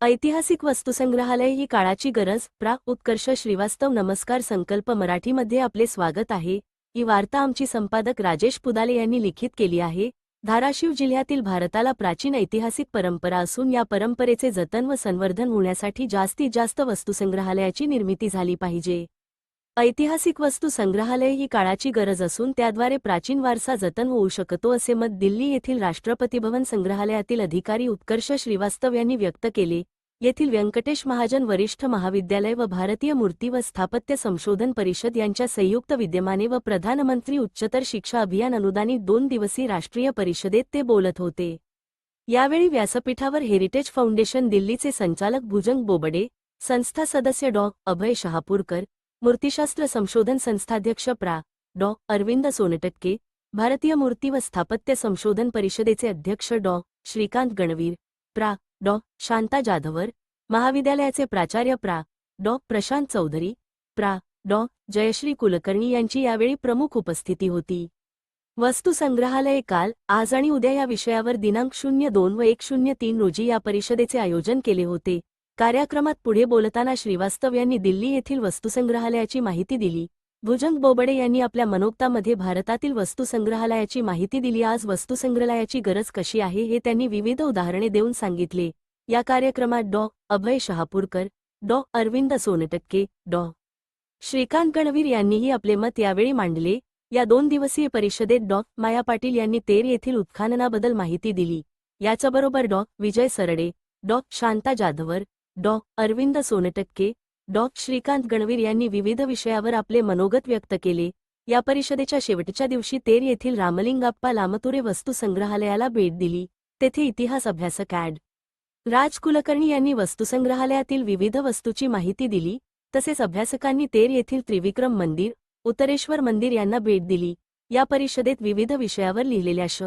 ऐतिहासिक वस्तुसंग्रहालय ही काळाची गरज. प्रा. उत्कर्ष श्रीवास्तव. नमस्कार. संकल्प मराठीमध्ये आपले स्वागत आहे. ही वार्ता आमची संपादक राजेश पुदाले यांनी लिखित केली आहे. धाराशिव जिल्ह्यातील भारताला प्राचीन ऐतिहासिक परंपरा असून या परंपरेचे जतन व संवर्धन होण्यासाठी जास्तीत जास्त वस्तुसंग्रहालयाची निर्मिती झाली पाहिजे. ऐतिहासिक वस्तू संग्रहालय ही काळाची गरज असून त्याद्वारे प्राचीन वारसा जतन होऊ शकतो असे मत दिल्ली येथील राष्ट्रपती भवन संग्रहालयातील अधिकारी उत्कर्ष श्रीवास्तव यांनी व्यक्त केले. येथील व्यंकटेश महाजन वरिष्ठ महाविद्यालय व भारतीय मूर्ती व स्थापत्य संशोधन परिषद यांच्या संयुक्त विद्यमाने व प्रधानमंत्री उच्चतर शिक्षा अभियान अनुदानित 2 दिवसीय राष्ट्रीय परिषदेत ते बोलत होते. यावेळी व्यासपीठावर हेरिटेज फाउंडेशन दिल्लीचे संचालक भुजंग बोबडे, संस्था सदस्य डॉ. अभय शहापूरकर, मूर्तिशास्त्र संशोधन संस्थाध्यक्ष प्रा. डॉ. अरविंद सोनटक्के, भारतीय मूर्ती व स्थापत्य संशोधन परिषदेचे अध्यक्ष डॉ. श्रीकांत गणवीर, प्रा. डॉ. शांता जाधवर, महाविद्यालयाचे प्राचार्य प्रा. डॉ. प्रशांत चौधरी, प्रा. डॉ. जयश्री कुलकर्णी यांची यावेळी प्रमुख उपस्थिती होती. वस्तू संग्रहालय काल, आज आणि उद्या या विषयावर दिनांक 02 व 103 रोजी या परिषदेचे आयोजन केले होते. कार्यक्रमात पुढे बोलताना श्रीवास्तव यांनी दिल्ली येथील वस्तुसंग्रहालयाची माहिती दिली. भुजंग बोबडे यांनी आपल्या मनोगतामध्ये भारतातील वस्तुसंग्रहालयाची माहिती दिली. आज वस्तुसंग्रहालयाची गरज कशी आहे हे त्यांनी विविध उदाहरणे देऊन सांगितले. या कार्यक्रमात डॉ. अभय शहापूरकर, डॉ. अरविंद सोनटक्के, डॉ. श्रीकांत गणवीर यांनीही आपले मत यावेळी मांडले. या 2 दिवसीय परिषदेत डॉ. माया पाटील यांनी तेर येथील उत्खननाबद्दल माहिती दिली. याच्याबरोबर डॉ. विजय सरडे, डॉ. शांता जाधवर, डॉ. अरविंद सोनटक्के, डॉ. श्रीकांत गणवीर यांनी विविध विषयावर आपले मनोगत व्यक्त केले. या परिषदेच्या शेवटच्या दिवशी तेर येथील रामलिंगाप्पा लामतुरे वस्तू संग्रहालयाला भेट दिली. तेथे इतिहास अभ्यासक ॲड. राज कुलकर्णी यांनी वस्तुसंग्रहालयातील विविध वस्तूची माहिती दिली. तसेच अभ्यासकांनी तेर येथील त्रिविक्रम मंदिर, उत्तरेश्वर मंदिर यांना भेट दिली. या परिषदेत विविध विषयावर लिहिलेल्या श.